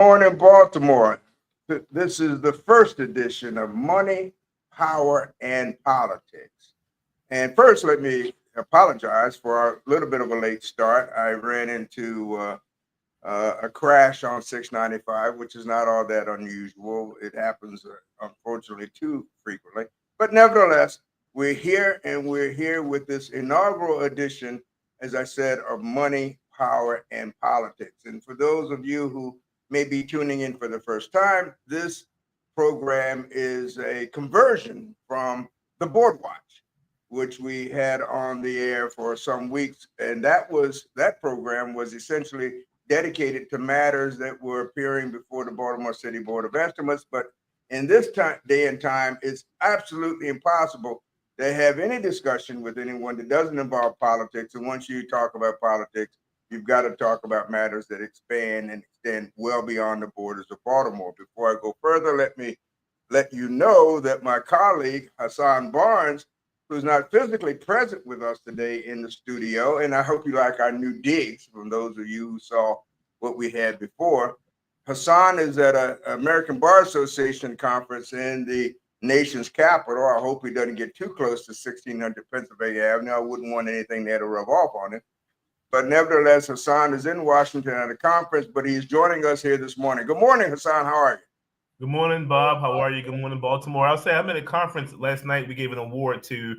Morning, Baltimore. This is the first edition of Money, Power, and Politics. And first, let me apologize for a little bit of a late start. I ran into a crash on 695, which is not all that unusual. It happens, unfortunately, too frequently. But nevertheless, we're here and we're here with this inaugural edition, as I said, of Money, Power, and Politics. And for those of you who may be tuning in for the first time, this program is a conversion from the Board Watch, which we had on the air for some weeks. And that program was essentially dedicated to matters that were appearing before the Baltimore City Board of Estimates. But in this day and time, it's absolutely impossible to have any discussion with anyone that doesn't involve politics. And once you talk about politics, you've got to talk about matters that expand and extend well beyond the borders of Baltimore. Before I go further, let me let you know that my colleague, Hassan Barnes, who's not physically present with us today in the studio, and I hope you like our new digs from those of you who saw what we had before. Hassan is at an American Bar Association conference in the nation's capital. I hope he doesn't get too close to 1600 Pennsylvania Avenue. I wouldn't want anything there to rub off on it. But nevertheless, Hassan is in Washington at a conference, but he's joining us here this morning. Good morning, Hassan. How are you? Good morning, Bob. How are you? Good morning, Baltimore. I'll say I'm at a conference last night. We gave an award to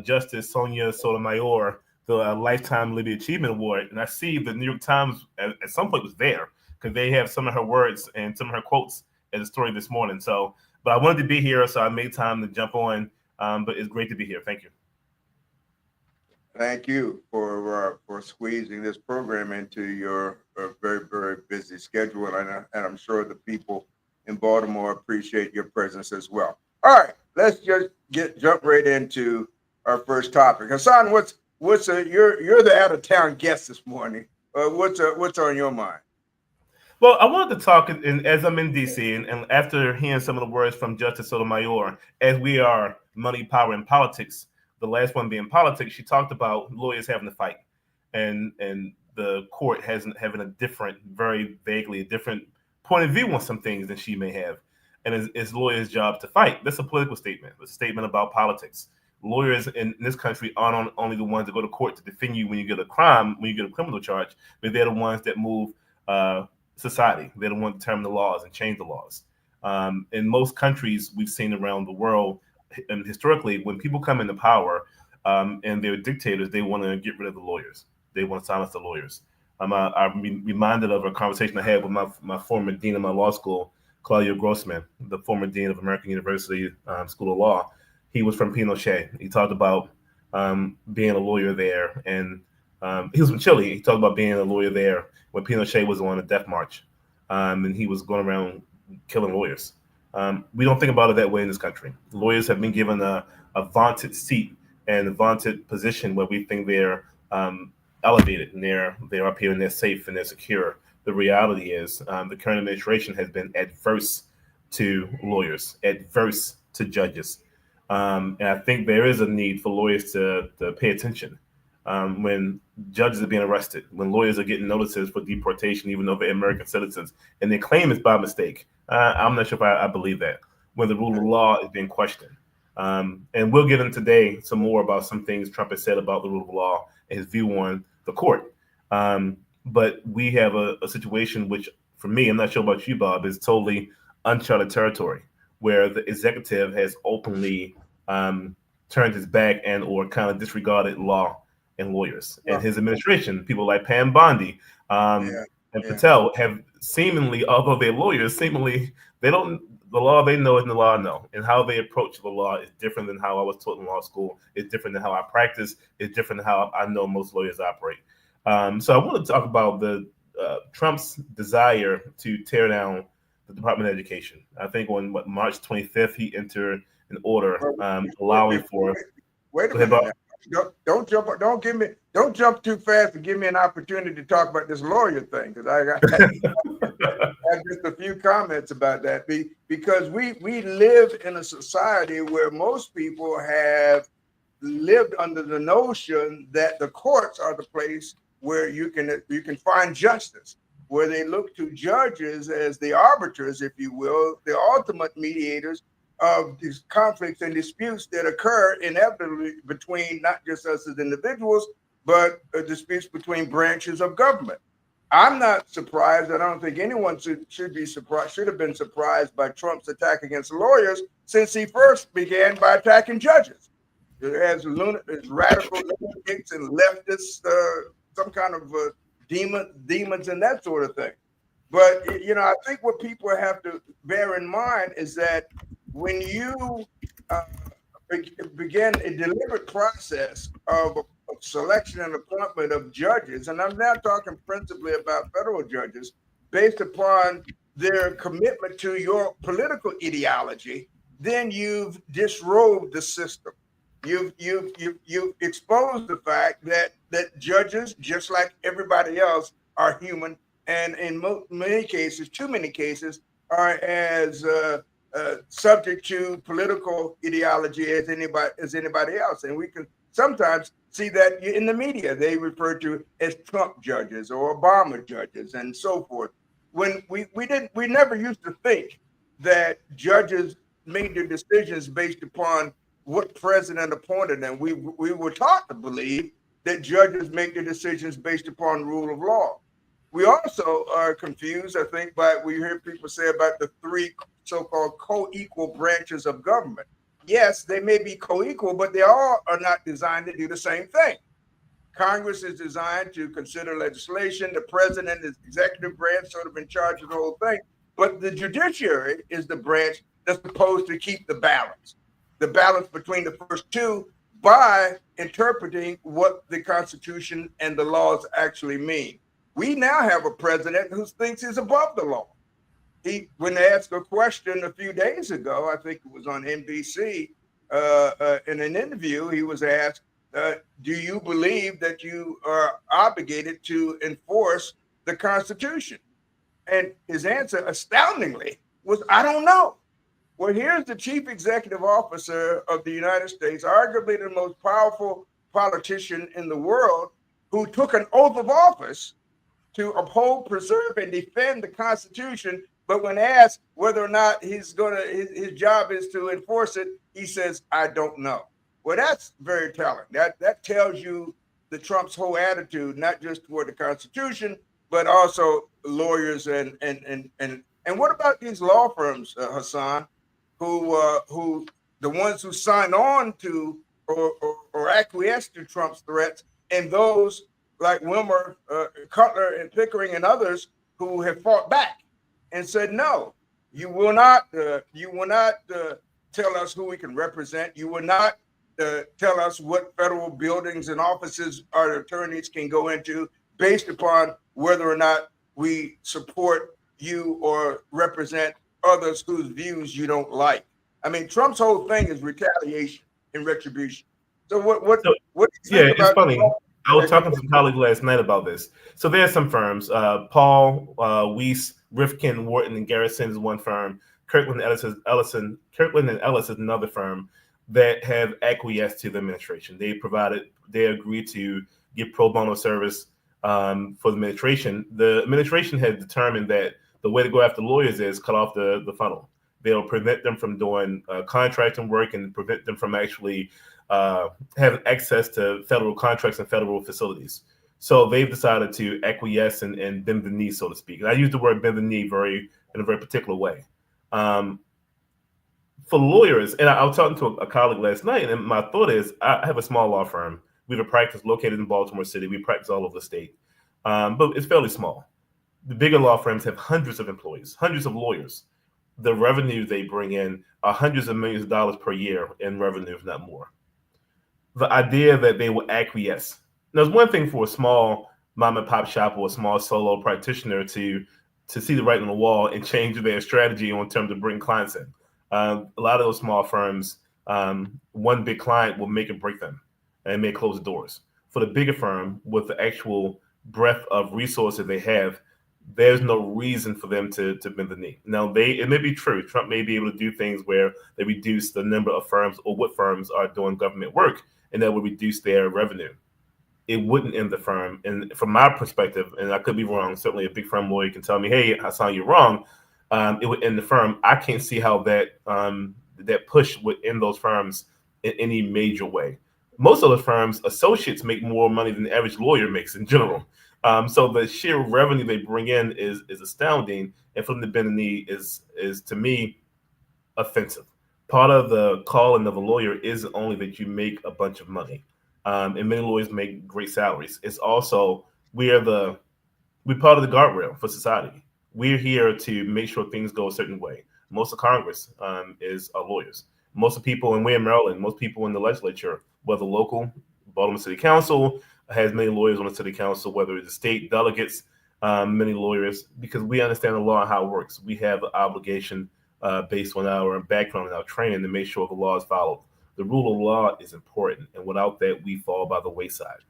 Justice Sonia Sotomayor, the Lifetime Libby Achievement Award. And I see the New York Times at some point was there because they have some of her words and some of her quotes as a story this morning. So, but I wanted to be here, so I made time to jump on. But it's great to be here. Thank you. Thank you for squeezing this program into your very, very busy schedule. And I'm sure the people in Baltimore appreciate your presence as well. All right, let's just jump right into our first topic. Hassan, you're the out of town guest this morning. What's on your mind? Well, I wanted to talk, and as I'm in DC, and after hearing some of the words from Justice Sotomayor, as we are money, power, and politics, the last one being politics, she talked about lawyers having to fight, and the court having a different, very vaguely a different point of view on some things than she may have, and it's lawyers' job to fight. That's a political statement. It's a statement about politics. Lawyers in this country aren't only the ones that go to court to defend you when you get a crime, when you get a criminal charge, but they're the ones that move society. They don't want to determine the laws and change the laws. In most countries we've seen around the world, and historically, when people come into power and they're dictators, they want to get rid of the lawyers. They want to silence the lawyers. I'm reminded of a conversation I had with my former dean of my law school, Claudio Grossman, the former dean of American University School of Law. He was from Pinochet. He talked about being a lawyer there, and he was from Chile. He talked about being a lawyer there when Pinochet was on a death march, and he was going around killing lawyers. We don't think about it that way in this country. Lawyers have been given a vaunted seat and a vaunted position where we think they're elevated and they're up here and they're safe and they're secure. The reality is the current administration has been adverse to lawyers, adverse to judges. And I think there is a need for lawyers to pay attention when judges are being arrested, when lawyers are getting notices for deportation, even though they're American citizens, and they claim it's by mistake. I'm not sure if I believe that. When the rule of law is being questioned. And we'll get into today some more about some things Trump has said about the rule of law and his view on the court. But we have a situation which, for me, I'm not sure about you, Bob, is totally uncharted territory, where the executive has openly turned his back and or kind of disregarded law and lawyers. And his administration, people like Pam Bondi and Patel, have seemingly, although they're lawyers, seemingly they don't. The law they know isn't the law I know, and how they approach the law is different than how I was taught in law school. It's different than how I practice. It's different than how I know most lawyers operate. So I want to talk about the Trump's desire to tear down the Department of Education. I think on March 25th he entered an order allowing for. Wait a minute. Don't jump too fast and give me an opportunity to talk about this lawyer thing, because I have just a few comments about that. Because we live in a society where most people have lived under the notion that the courts are the place where you can find justice. where they look to judges as the arbiters, if you will, the ultimate mediators of these conflicts and disputes that occur inevitably between not just us as individuals, but disputes between branches of government. I'm not surprised. I don't think anyone should be surprised, should have been surprised by Trump's attack against lawyers since he first began by attacking judges. As radical lunatics and leftists, some kind of demons and that sort of thing. But, I think what people have to bear in mind is that when you begin a deliberate process of selection and appointment of judges, and I'm now talking principally about federal judges, based upon their commitment to your political ideology, then you've disrobed the system. You've exposed the fact that judges, just like everybody else, are human, and in many cases, too many cases, are as subject to political ideology as anybody else. And we can sometimes see that in the media. They refer to as Trump judges or Obama judges and so forth. When we never used to think that judges made their decisions based upon what president appointed them. We were taught to believe that judges make their decisions based upon rule of law. We also are confused, I think, by we hear people say about the three so-called co-equal branches of government. Yes, they may be co-equal, but they all are not designed to do the same thing. Congress is designed to consider legislation. The president is executive branch, sort of in charge of the whole thing. But the judiciary is the branch that's supposed to keep the balance between the first two by interpreting what the Constitution and the laws actually mean. We now have a president who thinks he's above the law. When they asked a question a few days ago, I think it was on NBC, in an interview, he was asked, do you believe that you are obligated to enforce the Constitution? And his answer, astoundingly, was, I don't know. Well, here's the chief executive officer of the United States, arguably the most powerful politician in the world, who took an oath of office to uphold, preserve, and defend the Constitution. But when asked whether or not his job is to enforce it, he says, I don't know. Well, that's very telling. That tells you the Trump's whole attitude, not just toward the Constitution, but also lawyers and what about these law firms, Hassan, who the ones who signed on to or acquiesced to Trump's threats, and those like Wilmer, Cutler, and Pickering, and others who have fought back and said, no, you will not tell us who we can represent. You will not tell us what federal buildings and offices our attorneys can go into based upon whether or not we support you or represent others whose views you don't like. I mean, Trump's whole thing is retaliation and retribution. So what do you think about? It's funny. I was talking to some colleagues last night about this. So there are some firms, Paul, Weiss, Rifkin, Wharton, and Garrison is one firm. Kirkland and Ellis is another firm that have acquiesced to the administration. They agreed to give pro bono service for the administration. The administration had determined that the way to go after lawyers is cut off the funnel. They'll prevent them from doing contracting work and prevent them from actually having access to federal contracts and federal facilities. So they've decided to acquiesce and bend the knee, so to speak. And I use the word bend the knee in a very particular way. For lawyers, and I was talking to a colleague last night, and my thought is, I have a small law firm. We have a practice located in Baltimore City. We practice all over the state, but it's fairly small. The bigger law firms have hundreds of employees, hundreds of lawyers. The revenue they bring in are hundreds of millions of dollars per year in revenue, if not more. The idea that they will acquiesce. Now, it's one thing for a small mom and pop shop or a small solo practitioner to see the writing on the wall and change their strategy in terms of bringing clients in. A lot of those small firms, one big client will make and break them and may close the doors. For the bigger firm, with the actual breadth of resources they have, there's no reason for them to bend the knee. Now, it may be true. Trump may be able to do things where they reduce the number of firms or what firms are doing government work, and that will reduce their revenue. it wouldn't end the firm. And from my perspective, and I could be wrong, certainly a big firm lawyer can tell me, hey, Hassan, you're wrong. It would end the firm. I can't see how that push would end those firms in any major way. Most of the firms, associates make more money than the average lawyer makes in general. So the sheer revenue they bring in is astounding, and for them to bend the knee is to me offensive. Part of the calling of a lawyer is only that you make a bunch of money, and many lawyers make great salaries. It's also we're part of the guardrail for society. We're here to make sure things go a certain way. Most of Congress is lawyers. Most of people, and we're in Maryland, most people in the legislature, whether local, Baltimore City Council has many lawyers on the city council, whether it's the state delegates, many lawyers, because we understand the law and how it works. We have an obligation based on our background and our training to make sure the law is followed. The rule of law is important, and without that, we fall by the wayside.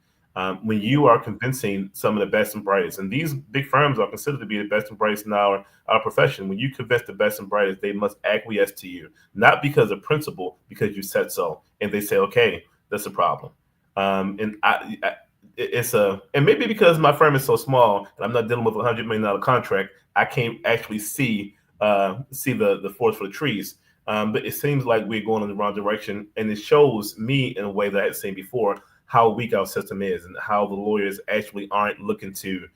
When you are convincing some of the best and brightest, and these big firms are considered to be the best and brightest in our profession, when you convince the best and brightest, they must acquiesce to you, not because of principle, because you said so, and they say, okay, that's a problem. And maybe because my firm is so small and I'm not dealing with $100 million contract, I can't actually see the forest for the trees. But it seems like we're going in the wrong direction, and it shows me in a way that I had seen before how weak our system is and how the lawyers actually aren't looking to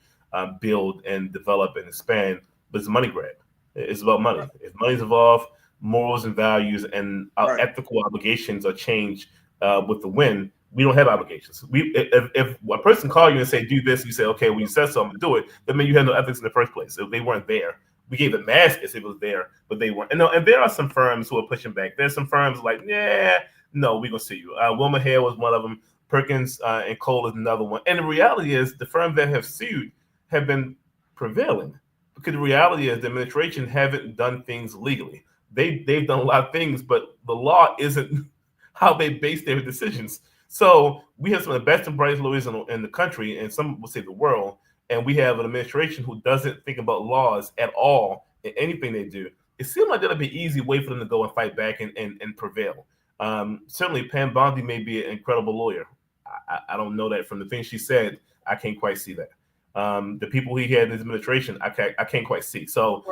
build and develop and expand, but it's a money grab. It's about money. If money's involved, morals and values and our ethical obligations are changed with the win. We don't have obligations. If a person call you and say do this, you say okay. When you said something, do it. That means you had no ethics in the first place. If they weren't there, we gave them masks if it was there, but they weren't. And there are some firms who are pushing back. There's some firms like, yeah, no, we're gonna see you. Wilmer Hale was one of them. Perkins and Cole is another one. And the reality is, the firms that have sued have been prevailing because the reality is the administration haven't done things legally. They've done a lot of things, but the law isn't how they base their decisions. So we have some of the best and brightest lawyers in the country, and some will say the world, and we have an administration who doesn't think about laws at all in anything they do. It seems like that'll be an easy way for them to go and fight back and prevail. Certainly, Pam Bondi may be an incredible lawyer. I don't know that from the things she said. I can't quite see that. The people he had in his administration, I can't quite see. So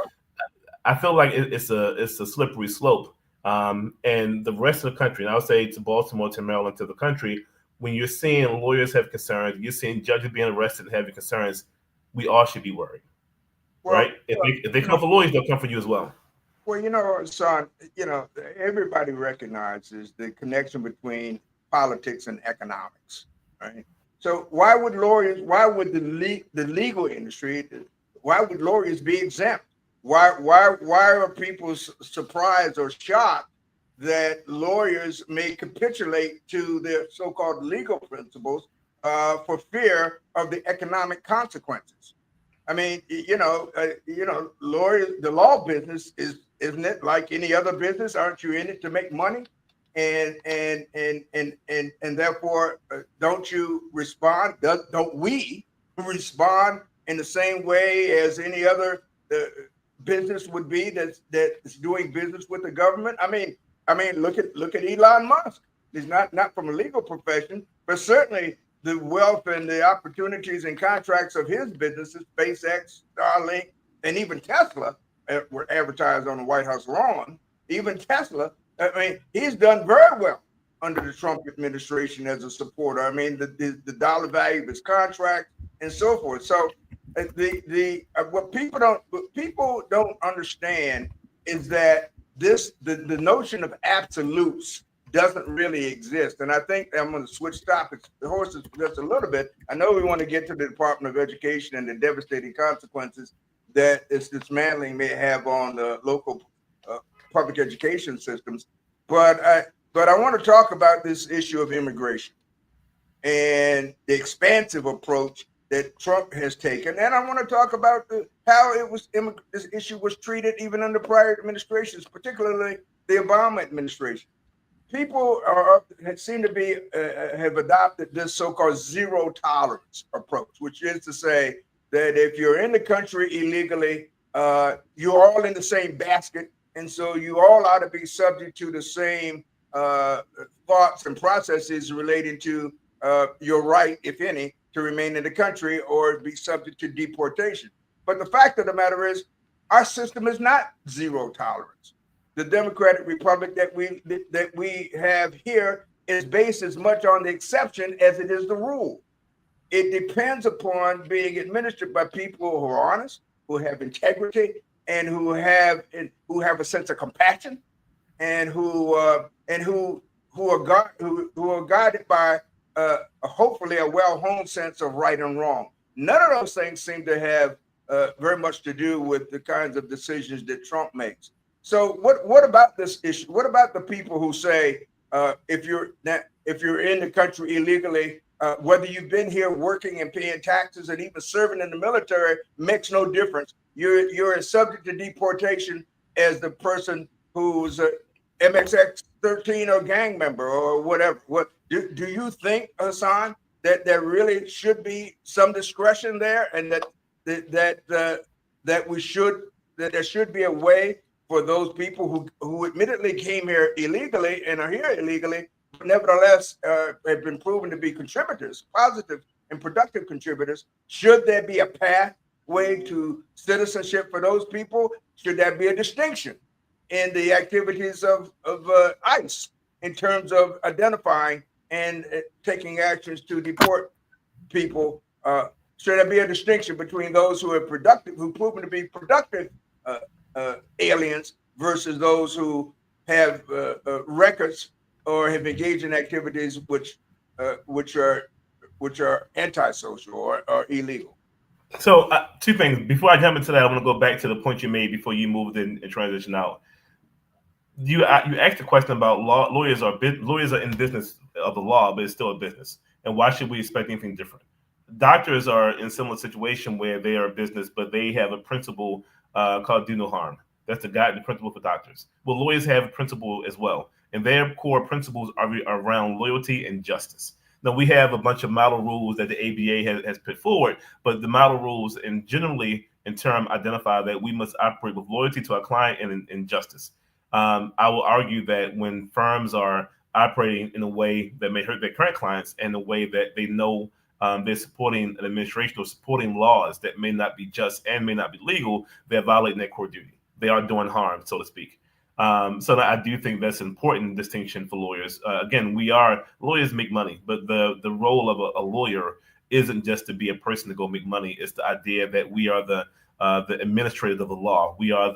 I feel like it's a slippery slope. And the rest of the country, and I would say to Baltimore, to Maryland, to the country, when you're seeing lawyers have concerns, you're seeing judges being arrested and having concerns, we all should be worried, right? If they come for lawyers, they'll come for you as well. Well, son, everybody recognizes the connection between politics and economics, right? So why would the legal industry, why would lawyers be exempt? Why are people surprised or shocked that lawyers may capitulate to their so-called legal principles for fear of the economic consequences? I mean, lawyers, the law business isn't it like any other business? Aren't you in it to make money? And therefore, don't you respond? Don't we respond in the same way as any other business would be that's doing business with the government? I mean, look at Elon Musk. He's not from a legal profession, but certainly the wealth and the opportunities and contracts of his businesses, SpaceX, Starlink, and even Tesla, were advertised on the White House lawn. Even Tesla, I mean, he's done very well under the Trump administration as a supporter. I mean, the dollar value of his contract and so forth. So what people don't understand is that the notion of absolutes doesn't really exist. And I think I'm going to switch topics, the horses, just a little bit. I know we want to get to the Department of Education and the devastating consequences that its dismantling may have on the local public education systems. But I want to talk about this issue of immigration and the expansive approach that Trump has taken. And I want to talk about how this issue was treated even under prior administrations, particularly the Obama administration. People seem to be have adopted this so-called zero tolerance approach, which is to say that if you're in the country illegally, you're all in the same basket, and so you all ought to be subject to the same thoughts and processes relating to your right, if any, to remain in the country or be subject to deportation. But the fact of the matter is, our system is not zero tolerance. The Democratic Republic that we have here is based as much on the exception as it is the rule. It depends upon being administered by people who are honest, who have integrity, and who have a sense of compassion, and who are guided by hopefully a well-honed sense of right and wrong. None of those things seem to have very much to do with the kinds of decisions that Trump makes. So what about this issue? What about the people who say if you're in the country illegally, whether you've been here working and paying taxes and even serving in the military makes no difference. You're as subject to deportation as the person who's a MXX13 or gang member or whatever. What do you think, Hassan, that there really should be some discretion there, and that there should be a way for those people who admittedly came here illegally and are here illegally, but nevertheless have been proven to be contributors, positive and productive contributors? Should there be a pathway to citizenship for those people? Should there be a distinction in the activities of ICE in terms of identifying and taking actions to deport people? Should there be a distinction between those who are productive, who proven to be productive aliens, versus those who have records or have engaged in activities which are antisocial or illegal? So two things. Before I jump into that, I want to go back to the point you made before you moved in and transition out. You asked a question about lawyers are in business of the law, but it's still a business. And why should we expect anything different? Doctors are in a similar situation where they are a business, but they have a principle called do no harm. That's the principle for doctors. Well, lawyers have a principle as well, and their core principles are around loyalty and justice. Now, we have a bunch of model rules that the ABA has put forward, but the model rules and generally in term identify that we must operate with loyalty to our client and in justice. I will argue that when firms are operating in a way that may hurt their current clients and the way that they know they're supporting an administration or supporting laws that may not be just and may not be legal, they're violating their core duty. They are doing harm, so to speak. So I do think that's an important distinction for lawyers. Again, lawyers make money, but the role of a lawyer isn't just to be a person to go make money. It's the idea that we are the administrators of the law. We are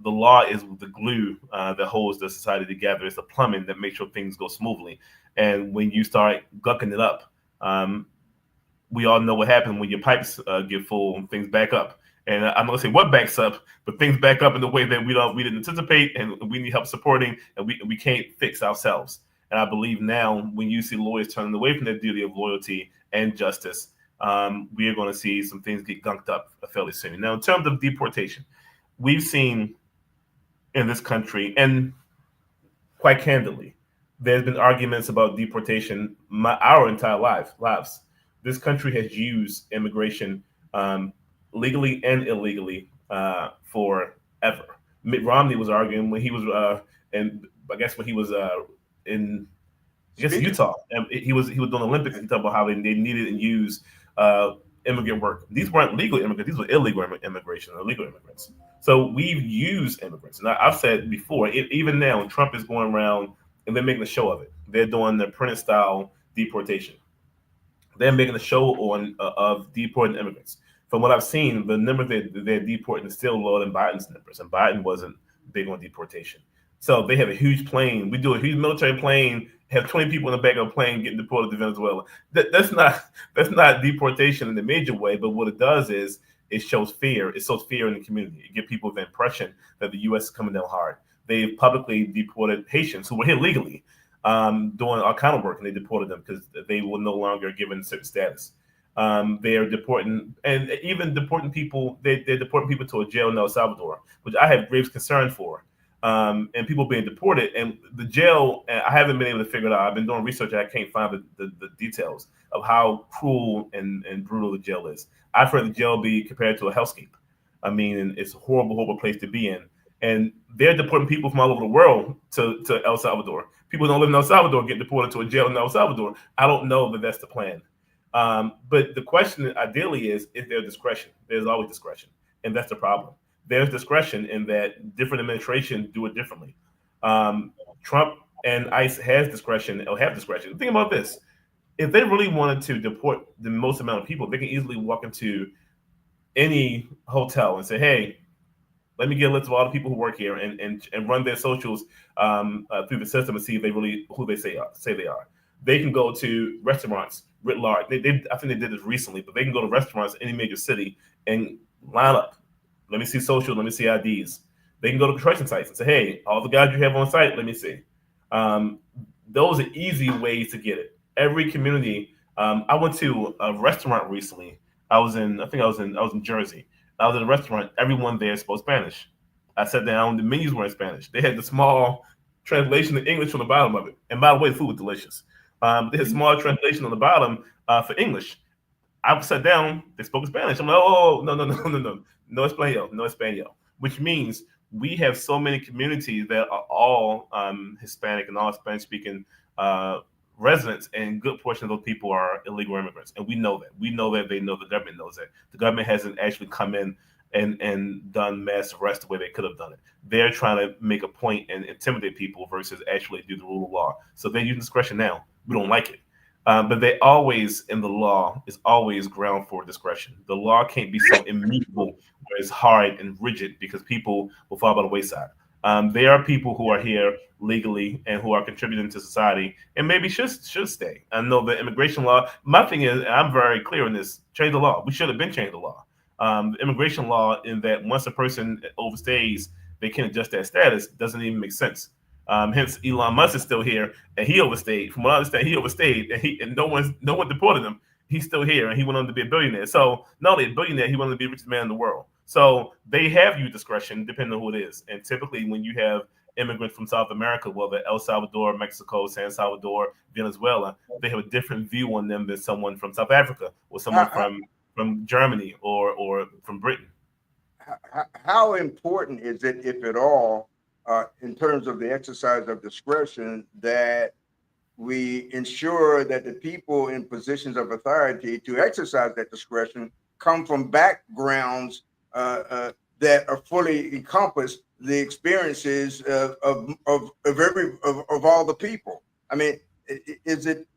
the law is the glue that holds the society together. It's the plumbing that makes sure things go smoothly. And when you start gucking it up, we all know what happens when your pipes get full and things back up. And I'm not gonna say what backs up, but things back up in the way that we didn't anticipate, and we need help supporting, and we can't fix ourselves. And I believe now, when you see lawyers turning away from their duty of loyalty and justice, we are going to see some things get gunked up fairly soon. Now, in terms of deportation, we've seen in this country, and quite candidly, there's been arguments about deportation our entire lives. This country has used immigration legally and illegally forever. Mitt Romney was arguing when he was in Utah, and he was doing Olympics, and he talked about how they needed and used immigrant work. These weren't legal immigrants; these were illegal immigration, illegal immigrants. So we've used immigrants. And I've said before, even now, Trump is going around and they're making a show of it. They're doing the Apprentice style deportation. They're making a show of deporting immigrants. From what I've seen, the number they're deporting is still lower than Biden's numbers, and Biden wasn't big on deportation. So they have a huge plane. We do a huge military plane, have 20 people in the back of a plane getting deported to Venezuela. That's not deportation in the major way, but what it does is it shows fear. It shows fear in the community. It gives people the impression that the U.S. is coming down hard. They've publicly deported Haitians who were here legally doing all kind of work, and they deported them because they were no longer given certain status. They are deporting, and even deporting people. They're deporting people to a jail in El Salvador, which I have grave concern for. And people being deported, and the jail, I haven't been able to figure it out. I've been doing research, and I can't find the details of how cruel and brutal the jail is. I've heard the jail be compared to a hellscape. I mean, it's a horrible place to be in. and they're deporting people from all over the world to El Salvador. People who don't live in El Salvador get deported to a jail in El Salvador. I don't know that that's the plan. But the question ideally is there discretion? There's always discretion, and that's the problem. There's discretion in that different administrations do it differently. Trump and ICE has discretion or have discretion. Think about this: if they really wanted to deport the most amount of people, they can easily walk into any hotel and say, "Hey, let me get a list of all the people who work here and run their socials through the system and see if they really who they say they are." They can go to restaurants writ large. I think they did this recently, but they can go to restaurants in any major city and line up. Let me see social. Let me see IDs. They can go to construction sites and say, "Hey, all the guys you have on site, let me see." Um, those are easy ways to get it. Every community. I went to a restaurant recently. I was in Jersey. I was at a restaurant. Everyone there spoke Spanish. I sat down. The menus were in Spanish. They had the small translation in English on the bottom of it. And by the way, the food was delicious. They had small translation on the bottom for English. I sat down. They spoke Spanish. I'm like, oh no, no, no, no, no, no español, no español. Which means we have so many communities that are all Hispanic and all Spanish speaking uh, residents, and a good portion of those people are illegal immigrants, and we know that. We know that. They know the government knows that. The government hasn't actually come in and done mass arrests the way they could have done it. They're trying to make a point and intimidate people versus actually do the rule of law. So they're using discretion now. We don't like it. But they always, in the law, is always ground for discretion. The law can't be so immutable where it's hard and rigid because people will fall by the wayside. There are people who are here legally and who are contributing to society and maybe should stay. I know the immigration law. My thing is, and I'm very clear on this: change the law. We should have been changed the law. The immigration law, in that once a person overstays, they can adjust that status, doesn't even make sense. Hence, Elon Musk is still here, and he overstayed. From what I understand, he overstayed, and no one deported him. He's still here, and he went on to be a billionaire. So not only a billionaire, he wanted to be the richest man in the world. So they have you discretion depending on who it is. And typically, when you have immigrants from South America, whether El Salvador, Mexico, San Salvador, Venezuela, they have a different view on them than someone from South Africa or someone How, from Germany or from Britain. how important is it, if at all, in terms of the exercise of discretion, that we ensure that the people in positions of authority to exercise that discretion come from backgrounds that are fully encompass the experiences of all the people? I mean, is it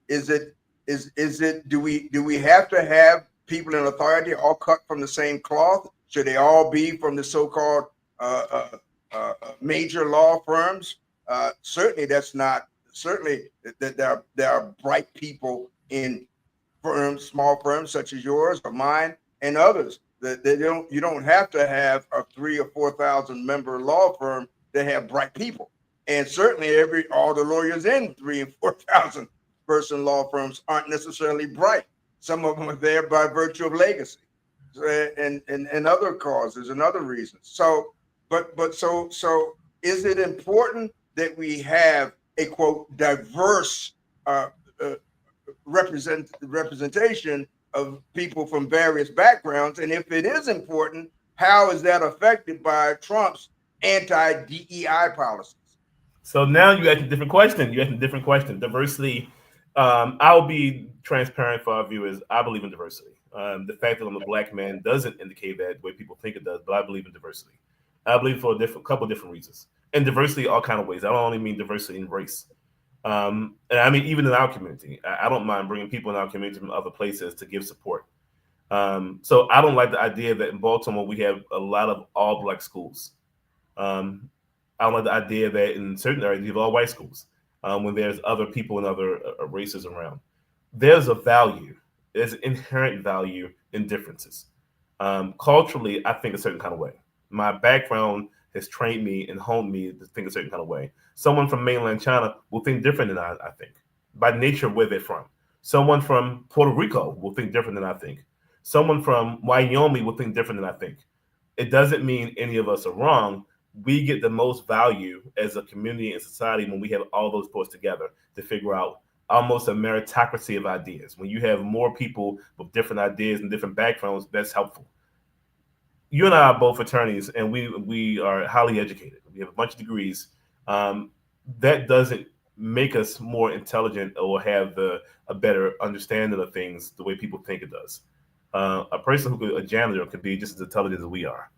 do we have to have people in authority all cut from the same cloth? Should they all be from the so-called major law firms? Certainly, that's not. Certainly, that there are bright people in firms, small firms such as yours or mine and others. That they don't. You don't have to have a 3 or 4,000 member law firm to have bright people. And certainly, all the lawyers in 3 and 4,000 person law firms aren't necessarily bright. Some of them are there by virtue of legacy and other causes and other reasons. So, so is it important that we have a quote diverse representation of people from various backgrounds? And if it is important, how is that affected by Trump's anti-DEI policies? So now you ask a different question. You ask a different question. Diversity. I'll be transparent for our viewers. I believe in diversity. The fact that I'm a black man doesn't indicate that the way people think it does, but I believe in diversity. I believe for a couple of different reasons, and diversity all kind of ways. I don't only mean diversity in race, and I mean even in our community. I don't mind bringing people in our community from other places to give support. So I don't like the idea that in Baltimore we have a lot of all black schools. Um, I don't like the idea that in certain areas you have all white schools when there's other people and other races around. There's a value, there's an inherent value in differences. Culturally, I think a certain kind of way. My background has trained me and honed me to think a certain kind of way. Someone from mainland China will think different than I think, by nature of where they're from. Someone from Puerto Rico will think different than I think. Someone from Wyoming will think different than I think. It doesn't mean any of us are wrong. We get the most value as a community and society when we have all those parts together to figure out almost a meritocracy of ideas. When you have more people with different ideas and different backgrounds, that's helpful. you and I are both attorneys, and we are highly educated. We have a bunch of degrees. Um, that doesn't make us more intelligent or have a better understanding of things the way people think it does. A person a janitor could be just as intelligent as we are.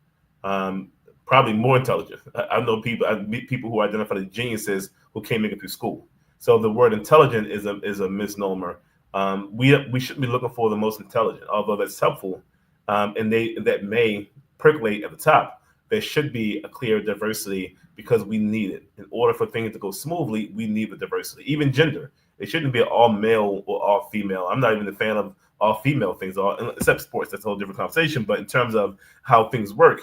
Um, Probably more intelligent. I know people. I meet people who identify as geniuses who can't make it through school. So the word intelligent is a misnomer. We shouldn't be looking for the most intelligent, although that's helpful, and they that may percolate at the top. There should be a clear diversity because we need it in order for things to go smoothly. We need the diversity, even gender. It shouldn't be all male or all female. I'm not even a fan of all female things, except sports. That's a whole different conversation. But in terms of how things work,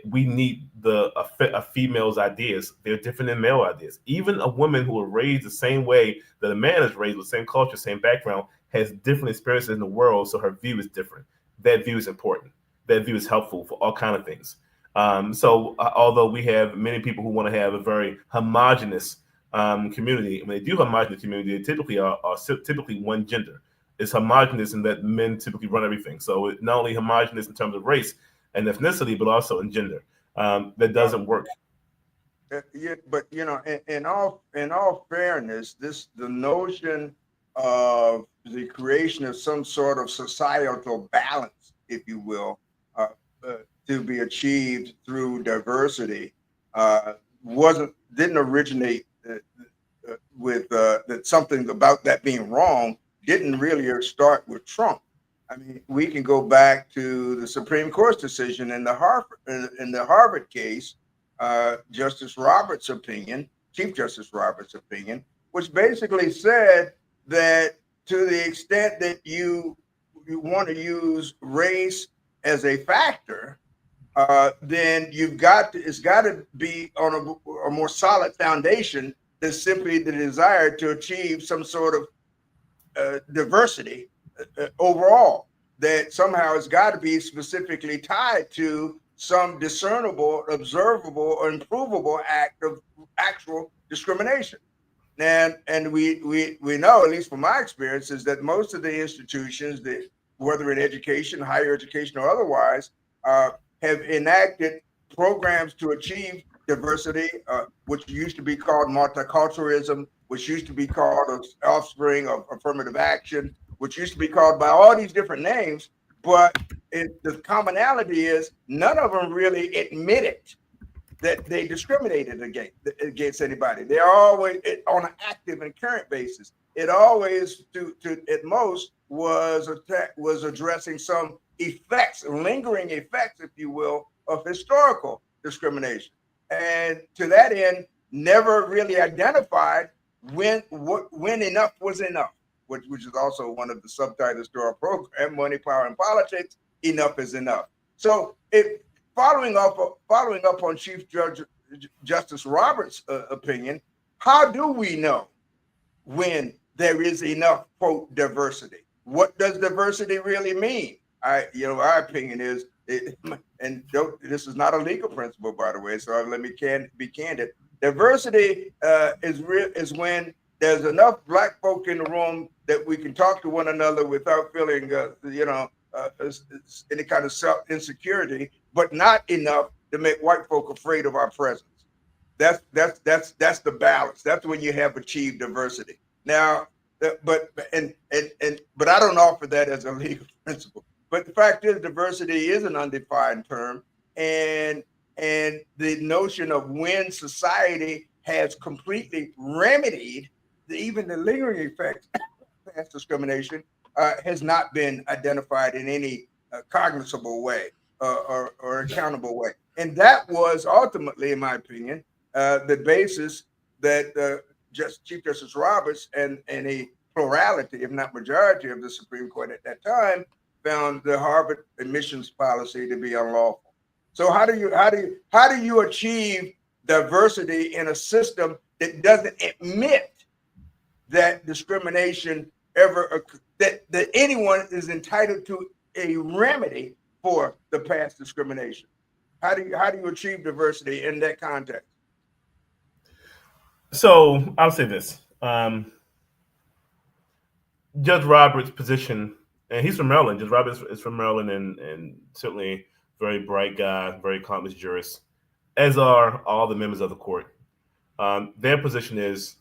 we need a female's ideas. They're different than male ideas. Even a woman who was raised the same way that a man is raised, with the same culture, same background, has different experiences in the world, so her view is different. That view is important. That view is helpful for all kind of things. Although we have many people who want to have a very homogenous community, when they do homogenous community, they typically are typically one gender. It's homogenous in that men typically run everything. So it not only homogenous in terms of race and ethnicity, but also in gender. That doesn't work. Yeah, but in all fairness, the notion of the creation of some sort of societal balance, if you will, uh, uh, to be achieved through diversity, wasn't didn't originate with that something about that being wrong didn't really start with Trump. I mean, we can go back to the Supreme Court's decision in the Harvard case, Justice Roberts' opinion, Chief Justice Roberts' opinion, which basically said that to the extent that you want to use race as a factor, then it's got to be on a more solid foundation than simply the desire to achieve some sort of diversity overall, that somehow it's got to be specifically tied to some discernible, observable, or improvable act of actual discrimination. And we know, at least from my experience, is that most of the institutions that, whether in education, higher education, or otherwise, have enacted programs to achieve diversity, which used to be called multiculturalism, which used to be called an offspring of affirmative action, which used to be called by all these different names. But the commonality is none of them really admitted that they discriminated against anybody. They're always on an active and current basis. It always, to at most, was addressing some effects, lingering effects, if you will, of historical discrimination, and to that end, never really identified when enough was enough, which is also one of the subtitles to our program, Money, Power, and Politics. Enough is enough. So, following up on Chief Justice Roberts' opinion, how do we know when there is enough, quote, diversity? What does diversity really mean? Our opinion is, this is not a legal principle, by the way, so let me be candid. Diversity is when there's enough Black folk in the room that we can talk to one another without feeling, any kind of self-insecurity, but not enough to make white folk afraid of our presence. That's the balance. That's when you have achieved diversity. Now, but I don't offer that as a legal principle. But the fact is, diversity is an undefined term, and the notion of when society has completely remedied even the lingering effects of past discrimination has not been identified in any cognizable way or accountable way. And that was ultimately, in my opinion, the basis that Chief Justice Roberts and a plurality, if not majority, of the Supreme Court at that time found the Harvard admissions policy to be unlawful. So how do you achieve diversity in a system that doesn't admit that discrimination that anyone is entitled to a remedy for the past discrimination? How do you achieve diversity in that context? So I'll say this: Judge Roberts' position, and he's from Maryland. Judge Roberts is from Maryland, and certainly very bright guy, very accomplished jurist, as are all the members of the court. Their position is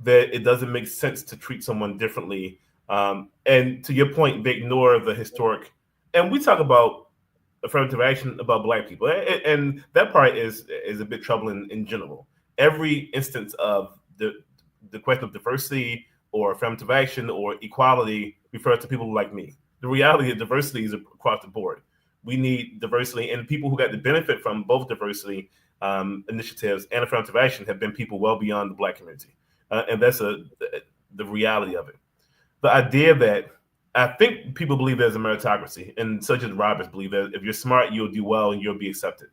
that it doesn't make sense to treat someone differently. And to your point, they ignore the historic. And we talk about affirmative action about Black people, and that part is a bit troubling in general. Every instance of the question of diversity or affirmative action or equality refers to people like me. The reality of diversity is across the board. We need diversity, and people who got the benefit from both diversity initiatives and affirmative action have been people well beyond the Black community, and that's the reality of it. The idea that I think people believe there's a meritocracy, and such as Roberts believe that if you're smart, you'll do well and you'll be accepted.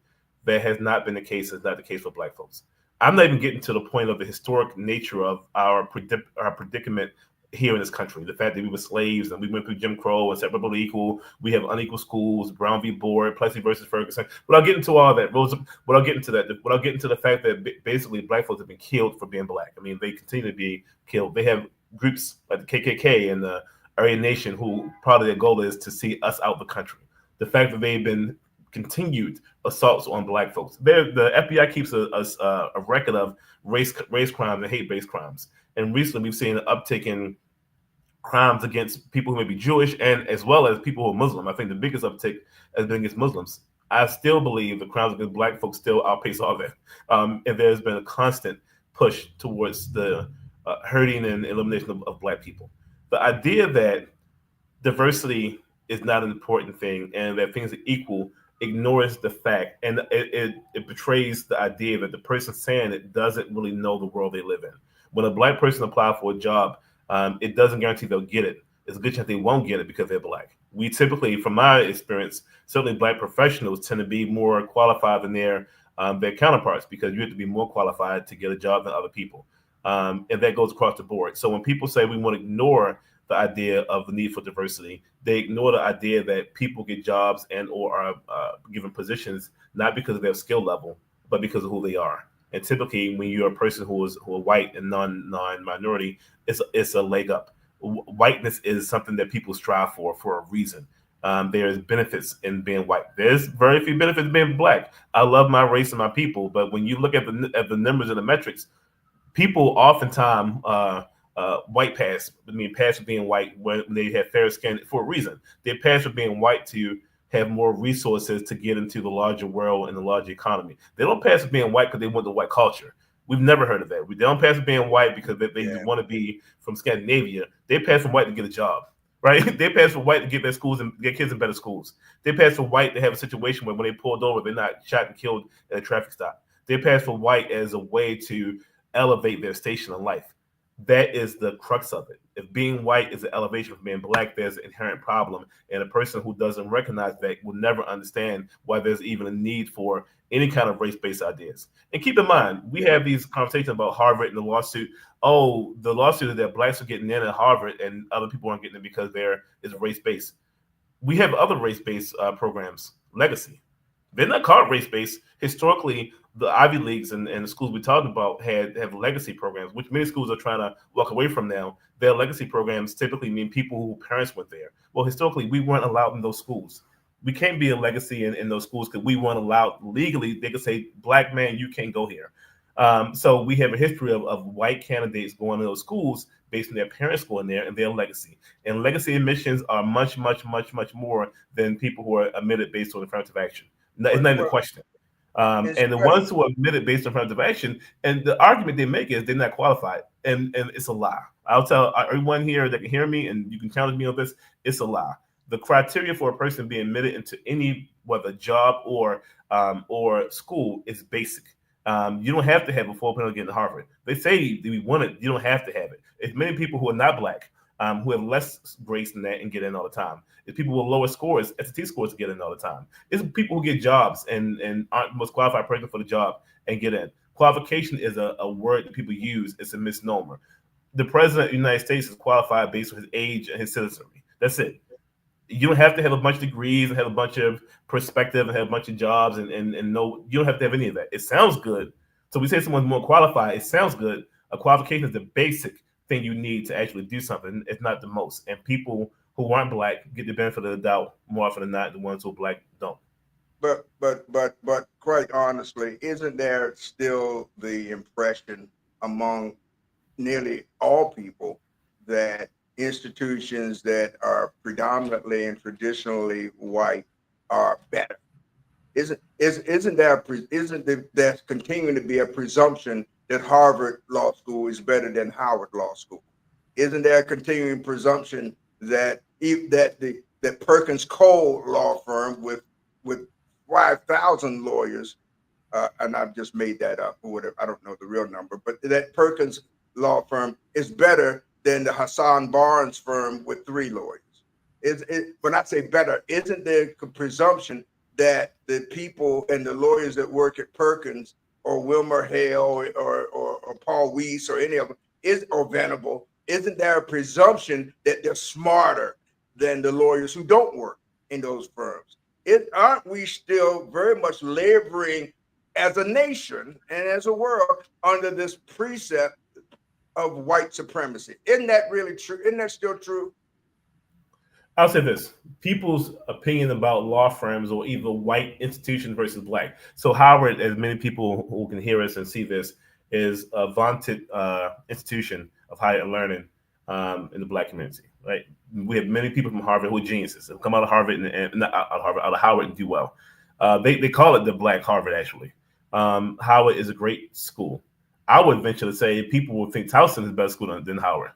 That has not been the case. It's not the case for Black folks. I'm not even getting to the point of the historic nature of our predicament here in this country. The fact that we were slaves and we went through Jim Crow and separate but equal. We have unequal schools, Brown v. Board, Plessy versus Ferguson. But I'll get into all that. But I'll get into that. But I'll get into the fact that basically Black folks have been killed for being Black. I mean, they continue to be killed. They have groups like the KKK and the Aryan Nation who part of their goal is to see us out of the country. The fact that they've been continued assaults on Black folks. The FBI keeps a record of race crimes and hate-based crimes. And recently we've seen an uptick in crimes against people who may be Jewish and as well as people who are Muslim. I think the biggest uptick has been against Muslims. I still believe the crimes against Black folks still outpace all that. And there's been a constant push towards the hurting and elimination of Black people. The idea that diversity is not an important thing and that things are equal ignores the fact, and it betrays the idea that the person saying it doesn't really know the world they live in. When a Black person applies for a job, it doesn't guarantee they'll get it. It's a good chance they won't get it because they're Black. We typically, from my experience, certainly Black professionals tend to be more qualified than their counterparts because you have to be more qualified to get a job than other people. And that goes across the board. So when people say we want to ignore the idea of the need for diversity, they ignore the idea that people get jobs and or are given positions not because of their skill level, but because of who they are. And typically, when you're a person who are white and non-minority, it's a leg up. Whiteness is something that people strive for a reason. There's benefits in being white. There's very few benefits in being Black. I love my race and my people, but when you look at the numbers and the metrics, people oftentimes white pass. I mean, pass for being white when they have fair skin for a reason. They pass for being white to have more resources to get into the larger world and the larger economy. They don't pass for being white because they want the white culture. We've never heard of that. They don't pass for being white because they want to be from Scandinavia. They pass for white to get a job, right? They pass for white to get their schools and get kids in better schools. They pass for white to have a situation where when they pulled over, they're not shot and killed at a traffic stop. They pass for white as a way to elevate their station in life. That is the crux of it. If being white is an elevation from being Black, there's an inherent problem. And a person who doesn't recognize that will never understand why there's even a need for any kind of race-based ideas. And keep in mind, we have these conversations about Harvard and the lawsuit. Oh, the lawsuit is that Blacks are getting in at Harvard and other people aren't getting in because there is race-based. We have other race-based programs, Legacy. They're not called race-based. Historically, the Ivy Leagues and the schools we talked about have legacy programs, which many schools are trying to walk away from now. Their legacy programs typically mean people whose parents went there. Well, historically, we weren't allowed in those schools. We can't be a legacy in those schools because we weren't allowed legally. They could say, Black man, you can't go here. So we have a history of white candidates going to those schools based on their parents going there and their legacy. And legacy admissions are much, much, much, much more than people who are admitted based on affirmative action. It's not even a question. And the ones who are admitted based on affirmative action, and the argument they make is they're not qualified, and it's a lie. I'll tell everyone here that can hear me, and you can challenge me on this, it's a lie. The criteria for a person being admitted into any, whether job or school, is basic. You don't have to have a 4.0 to get into Harvard. They say we want it. You don't have to have it. It's many people who are not Black who have less grace than that and get in all the time. It's people with lower scores, SAT scores, to get in all the time. It's people who get jobs and aren't the most qualified person for the job and get in. Qualification is a word that people use. It's a misnomer. The president of the United States is qualified based on his age and his citizenry. That's it. You don't have to have a bunch of degrees and have a bunch of perspective and have a bunch of jobs and no, you don't have to have any of that. It sounds good. So we say someone's more qualified. It sounds good. A qualification is the basic thing you need to actually do something. It's not the most. And people who aren't Black get the benefit of the doubt more often than not. The ones who are Black don't. but quite honestly, isn't there still the impression among nearly all people that institutions that are predominantly and traditionally white are better? Isn't there there continuing to be a presumption that Harvard Law School is better than Howard Law School? Isn't there a continuing presumption that that Perkins Cole law firm with 5,000 lawyers, and I've just made that up or whatever, I don't know the real number, but that Perkins law firm is better than the Hassan Barnes firm with 3 lawyers? When I say better, isn't there a presumption that the people and the lawyers that work at Perkins or Wilmer Hale or Paul Weiss or any of them or Venable, isn't there a presumption that they're smarter than the lawyers who don't work in those firms? Aren't we still very much laboring as a nation and as a world under this precept of white supremacy? Isn't that really true? Isn't that still true? I'll say this: people's opinion about law firms or even white institutions versus black. So Howard, as many people who can hear us and see this, is a vaunted institution of higher learning in the black community. Right? We have many people from Harvard who are geniuses who come out of Harvard and not out of Harvard, out of Howard and do well. They call it the Black Harvard. Actually, Howard is a great school. I would venture to say people would think Towson is a better school than Howard.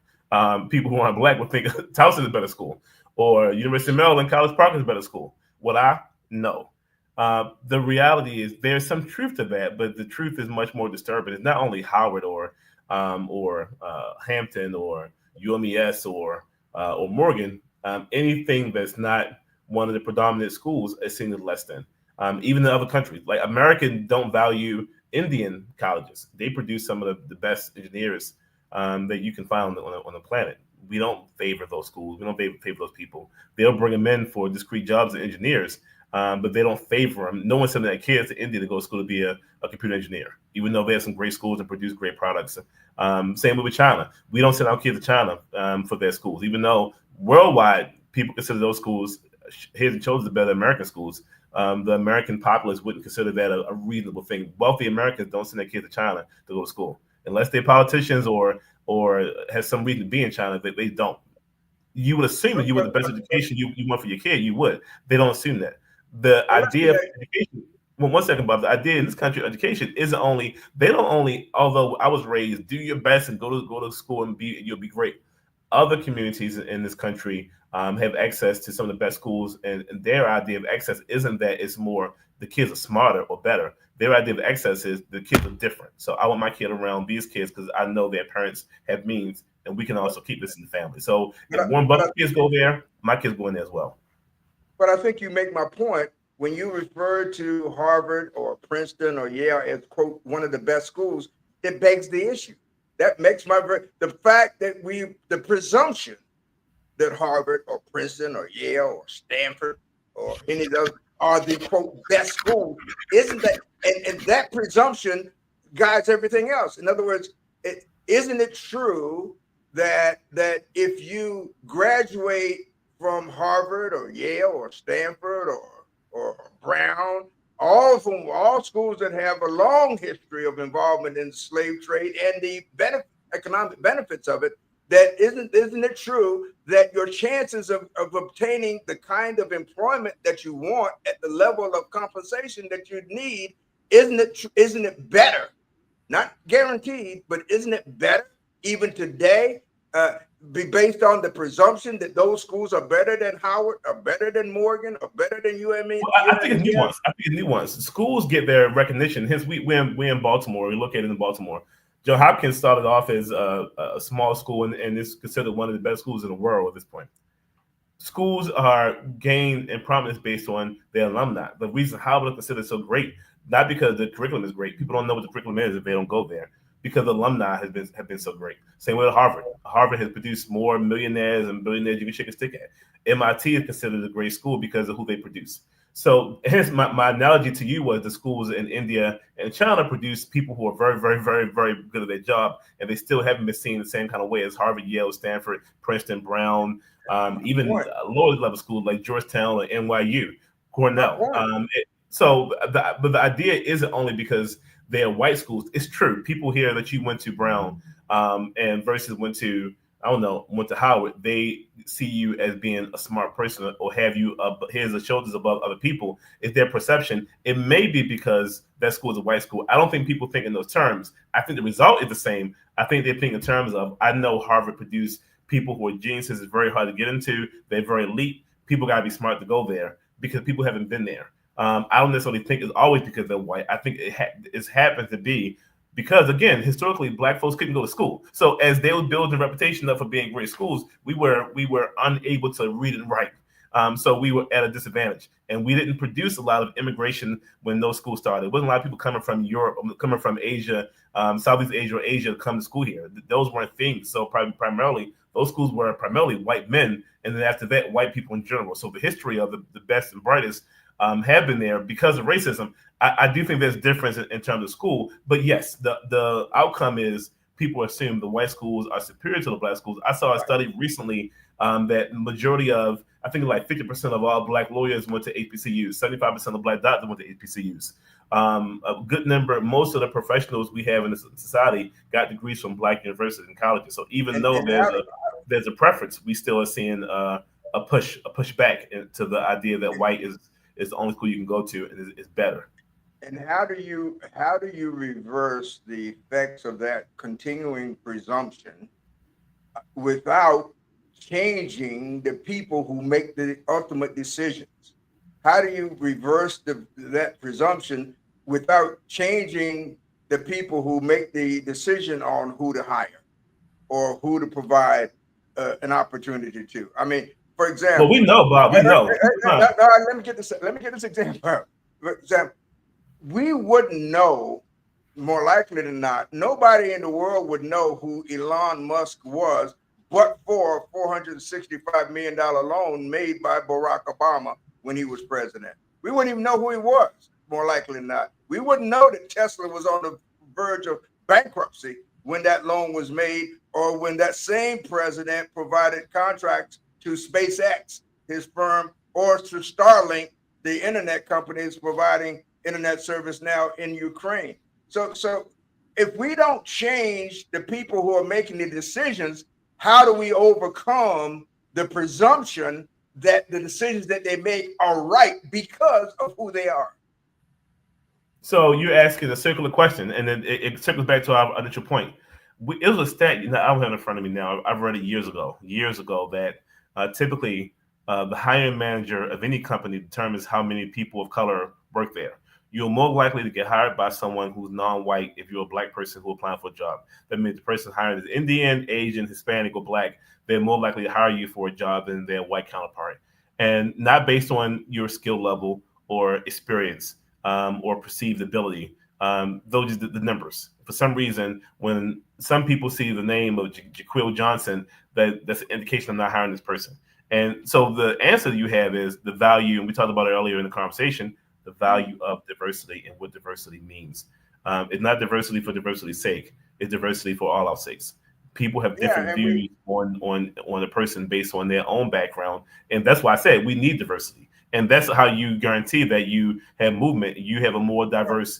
People who aren't black would think Towson is a better school, or University of Maryland, College Park is a better school. Would I? No. The reality is there's some truth to that, but the truth is much more disturbing. It's not only Howard or Hampton or UMES or Morgan. Anything that's not one of the predominant schools is seen as less than. Even in other countries, like Americans don't value Indian colleges. They produce some of the best engineers that you can find on the planet. We don't favor those schools. We don't favor those people. They'll bring them in for discrete jobs as engineers, but they don't favor them. No one sending their kids to India to go to school to be a computer engineer, even though they have some great schools and produce great products. Same with China. We don't send our kids to China for their schools, even though worldwide people consider those schools, heads and shoulders better than American schools. The American populace wouldn't consider that a reasonable thing. Wealthy Americans don't send their kids to China to go to school unless they're politicians or has some reason to be in China. They don't. You would assume that you were the best education you want for your kid. You would. They don't assume that. The idea of education. Well, one second, Bob. The idea in this country, education isn't only. They don't only. Although I was raised, do your best and go to school and you'll be great. Other communities in this country have access to some of the best schools, and their idea of access isn't that it's more the kids are smarter or better. Their idea of access is the kids are different. So I want my kid around these kids because I know their parents have means, and we can also keep this in the family. So if Warren Buffett kids go there, my kids go in there as well. But I think you make my point when you refer to Harvard or Princeton or Yale as, quote, one of the best schools. It begs the issue. That makes the fact that the presumption that Harvard or Princeton or Yale or Stanford or any of those are the, quote, best schools, isn't that, and that presumption guides everything else. In other words, isn't it true that if you graduate from Harvard or Yale or Stanford or Brown, all schools that have a long history of involvement in the slave trade and the economic benefits of it, that isn't it true that your chances of obtaining the kind of employment that you want at the level of compensation that you need, isn't it better? Not guaranteed, but isn't it better even today? Be based on the presumption that those schools are better than Howard, or better than Morgan, or better than UME. Well, I think it's nuance. I think it's nuance. Schools get their recognition. Hence, we're in Baltimore. We're located in Baltimore. Johns Hopkins started off as a small school and is considered one of the best schools in the world at this point. Schools are gained in prominence based on their alumni. The reason Howard is considered so great, not because the curriculum is great. People don't know what the curriculum is if they don't go there, because the alumni have been so great. Same with Harvard. Harvard has produced more millionaires and billionaires you can shake a stick at. MIT is considered a great school because of who they produce. So hence my analogy to you was the schools in India and China produce people who are very, very, very, very good at their job, and they still haven't been seen the same kind of way as Harvard, Yale, Stanford, Princeton, Brown, even lower level schools like Georgetown or NYU, Cornell. But the idea isn't only because they are white schools. It's true. People hear that you went to Brown, and versus went to, I don't know, went to Howard. They see you as being a smart person or have you up heads or shoulders above other people. It's their perception. It may be because that school is a white school. I don't think people think in those terms. I think the result is the same. I think they think in terms of, I know Harvard produced people who are geniuses. It's very hard to get into. They're very elite. People got to be smart to go there because people haven't been there. I don't necessarily think it's always because they're white. I think it's happened to be because, again, historically, black folks couldn't go to school. So as they were building a reputation up for being great schools, we were unable to read and write. So we were at a disadvantage, and we didn't produce a lot of immigration when those schools started. It wasn't a lot of people coming from Europe, coming from Asia, Southeast Asia or Asia to come to school here. Those weren't things. So primarily, those schools were primarily white men, and then after that, white people in general. So the history of the best and brightest have been there because of racism. I do think there's difference in terms of school, but yes, the outcome is people assume the white schools are superior to the black schools. I saw a study recently that majority of, I think like 50% of all black lawyers went to HBCUs, 75% of black doctors went to HBCUs. A good number, most of the professionals we have in the society got degrees from black universities and colleges. So even though there's a preference, we still are seeing a push back to the idea that white is the only school you can go to and is better. And how do you reverse the effects of that continuing presumption without changing the people who make the ultimate decisions? How do you reverse that presumption without changing the people who make the decision on who to hire or who to provide an opportunity to? I mean, for example, well, we know, Bob. We know. Let me get this example. For example, we wouldn't know, more likely than not, nobody in the world would know who Elon Musk was, but for a $465 million loan made by Barack Obama when he was president. We wouldn't even know who he was, more likely than not. We wouldn't know that Tesla was on the verge of bankruptcy when that loan was made, or when that same president provided contracts to SpaceX, his firm, or to Starlink, the internet companies providing internet service now in Ukraine. So if we don't change the people who are making the decisions, how do we overcome the presumption that the decisions that they make are right because of who they are? So you're asking a circular question, and then it circles back to our initial point. It was a stat, I don't have it in front of me now. I've read it years ago, that typically the hiring manager of any company determines how many people of color work there. You're more likely to get hired by someone who's non-white if you're a black person who's applying for a job. That means the person hired is Indian, Asian, Hispanic, or black. They're more likely to hire you for a job than their white counterpart. And not based on your skill level or experience or perceived ability. Those are the numbers. For some reason, when some people see the name of Jaquil Johnson, that's an indication I'm not hiring this person. And so the answer you have is the value, and we talked about it earlier in the conversation, the value of diversity and what diversity means. It's not diversity for diversity's sake. It's diversity for all our sakes. People have different views on a person based on their own background. And that's why I said we need diversity. And that's how you guarantee that you have movement. You have a more diverse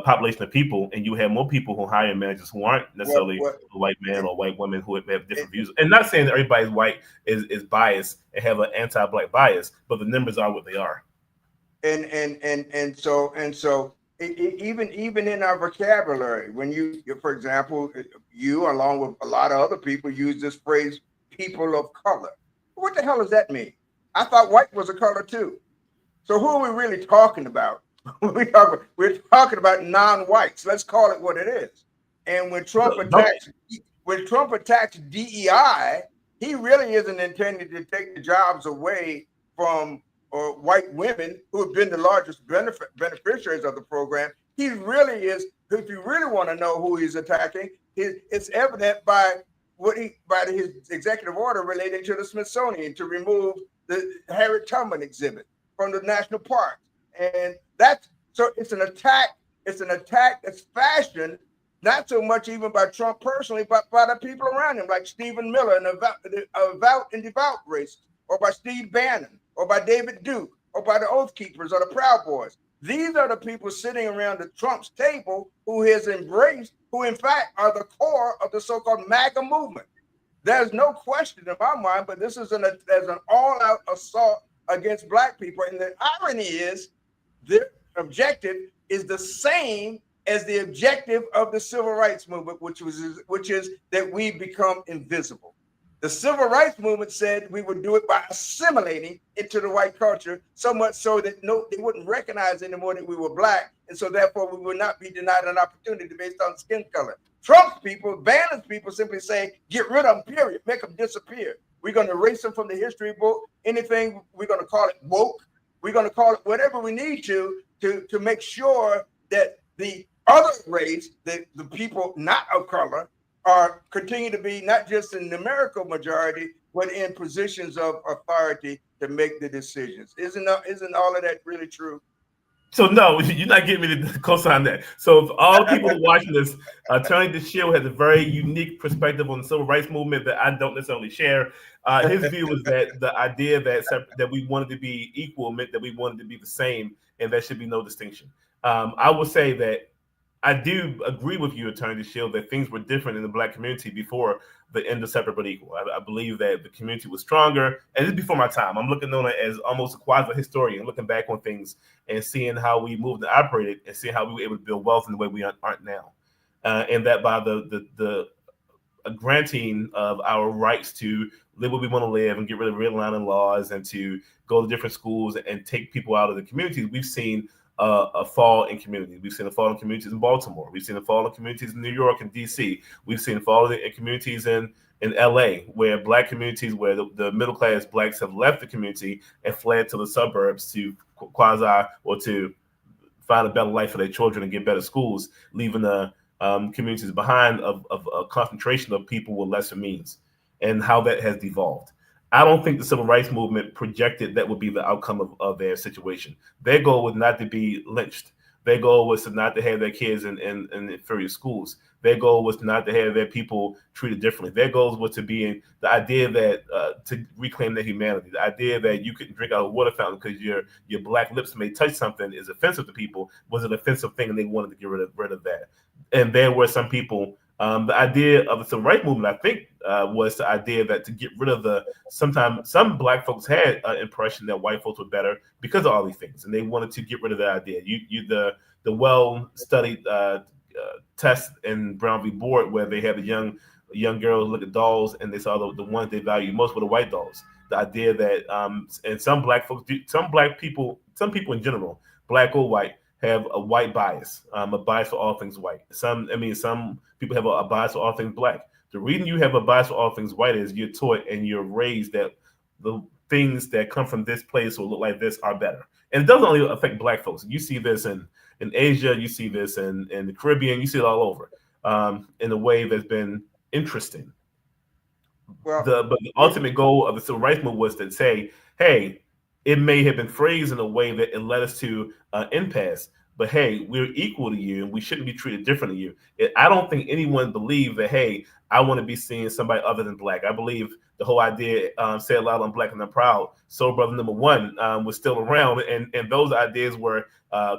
population of people, and you have more people who hire managers who aren't necessarily a white man or white woman who have different views. And not saying that everybody's white is biased and have an anti-black bias, but the numbers are what they are. And so even in our vocabulary, when you, for example, you along with a lot of other people use this phrase "people of color." What the hell does that mean? I thought white was a color too. So who are we really talking about? We're talking about non-whites. Let's call it what it is. And when Trump attacks DEI, he really isn't intending to take the jobs away from white women who have been the largest beneficiaries of the program. He really is. If you really want to know who he's attacking, it's evident by his executive order relating to the Smithsonian to remove the Harriet Tubman exhibit from the national park. And it's an attack. It's an attack that's fashioned not so much even by Trump personally, but by the people around him, like Stephen Miller, an avowed and devout racist, or by Steve Bannon, or by David Duke, or by the Oath Keepers or the Proud Boys. These are the people sitting around the Trump's table who has embraced, who in fact are the core of the so-called MAGA movement. There's no question in my mind, but this is there's an all-out assault against black people. And the irony is their objective is the same as the objective of the civil rights movement, which is that we become invisible. The civil rights movement said we would do it by assimilating into the white culture, so much so that they wouldn't recognize anymore that we were black, and so therefore we would not be denied an opportunity based on skin color. Trump's people, Bannon's people simply say, get rid of them, period, make them disappear. We're going to erase them from the history book. Anything, we're going to call it woke. We're going to call it whatever we need to make sure that the other race, the people not of color, are continue to be not just in the numerical majority, but in positions of authority to make the decisions. Isn't all of that really true? So no, you're not getting me to co-sign that. So for all the people watching this, Attorney DeShield has a very unique perspective on the civil rights movement that I don't necessarily share. His view was that the idea that we wanted to be equal meant that we wanted to be the same, and there should be no distinction. I will say that I do agree with you, Attorney DeShield, that things were different in the black community before the end of Separate but Equal. I believe that the community was stronger, and this is before my time. I'm looking on it as almost a quasi-historian, looking back on things and seeing how we moved and operated and seeing how we were able to build wealth in the way we aren't now. And that by the granting of our rights to live where we want to live and get rid of redlining laws and to go to different schools and take people out of the communities, we've seen a fall in communities. We've seen a fall in communities in Baltimore. We've seen a fall in communities in New York and DC. We've seen a fall in communities in LA, where black communities, where the middle class blacks have left the community and fled to the suburbs to to find a better life for their children and get better schools, leaving the communities behind of a concentration of people with lesser means, and how that has devolved. I don't think the civil rights movement projected that would be the outcome of their situation. Their goal was not to be lynched. Their goal was not to have their kids in inferior schools. Their goal was not to have their people treated differently. Their goals was to be the idea that to reclaim their humanity. The idea that you couldn't drink out of a water fountain because your black lips may touch something is offensive to people was an offensive thing, and they wanted to get rid of that. And there were some people. The idea of the civil rights movement, I think, was the idea that to get rid of some black folks had an impression that white folks were better because of all these things, and they wanted to get rid of that idea. The well-studied test in Brown v. Board, where they had the young girls look at dolls and they saw the ones they value most were the white dolls. The idea that and some black folks, some people in general, black or white, have a white bias, a bias for all things white. Some people have a bias for all things black. The reason you have a bias for all things white is you're taught and you're raised that the things that come from this place or look like this are better. And it doesn't only affect black folks. You see this in Asia, you see this in the Caribbean, you see it all over in a way that's been interesting. But the ultimate goal of the civil rights movement was to say, hey, it may have been phrased in a way that it led us to impasse, but hey, we're equal to you and we shouldn't be treated differently than you. I don't think anyone believed that, hey, I want to be seeing somebody other than black. I believe the whole idea, say it loud, I'm black and I'm proud, Soul Brother number one was still around, and those ideas were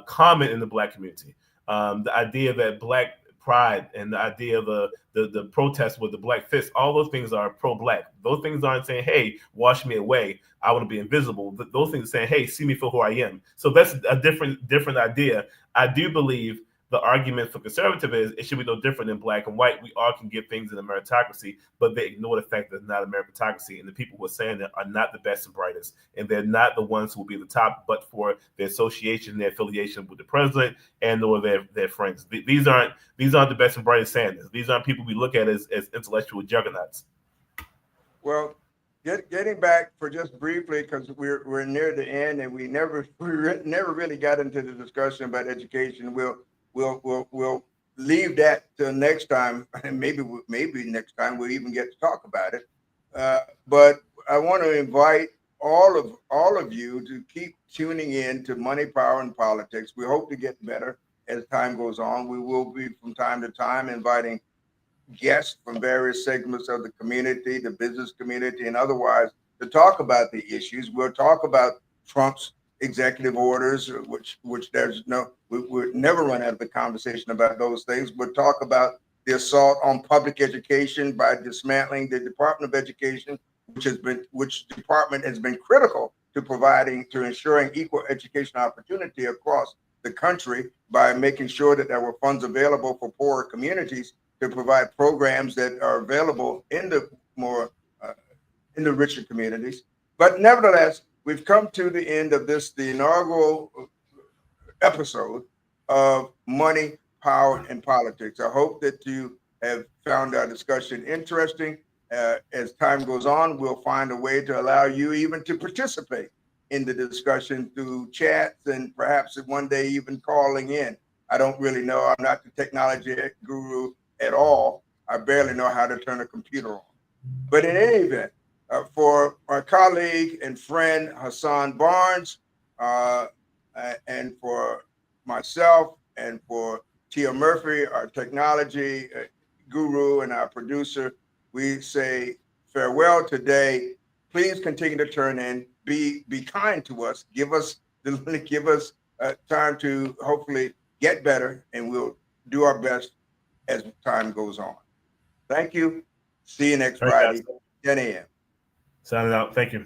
common in the black community. The idea that black pride and the idea of the protest with the black fist, all those things are pro-black. Those things aren't saying, hey, wash me away, I want to be invisible. Those things are saying, hey, see me for who I am. So that's a different idea. I do believe the argument for conservative is it should be no different than black and white. We all can get things in a meritocracy, but they ignore the fact that it's not a meritocracy, and the people who are saying that are not the best and brightest, and they're not the ones who will be the top, but for their association, their affiliation with the president, and or their friends. These aren't the best and brightest saying this. These aren't people we look at as intellectual juggernauts. Well, getting back for just briefly, because we're near the end, and we never really got into the discussion about education. We'll leave that till next time, and maybe next time we'll even get to talk about it. But I want to invite all of you to keep tuning in to Money, Power, and Politics. We hope to get better as time goes on. We will be from time to time inviting guests from various segments of the community, the business community, and otherwise to talk about the issues. We'll talk about Trump's executive orders, which there's no, we're never run out of the conversation about those things. We'll talk about the assault on public education by dismantling the Department of Education, which department has been critical to ensuring equal education opportunity across the country by making sure that there were funds available for poorer communities to provide programs that are available in the in the richer communities. But nevertheless, we've come to the end of the inaugural episode of Money, Power, and Politics. I hope that you have found our discussion interesting. As time goes on, we'll find a way to allow you even to participate in the discussion through chats and perhaps one day even calling in. I don't really know. I'm not the technology guru at all. I barely know how to turn a computer on. But in any event, for my colleague and friend Hassan Barnes, and for myself and for Tia Murphy, our technology guru and our producer, we say farewell today. Please continue to turn in. Be kind to us. Give us time to hopefully get better, and we'll do our best as time goes on. Thank you. See you next Friday, 10 a.m. Signing out. Thank you.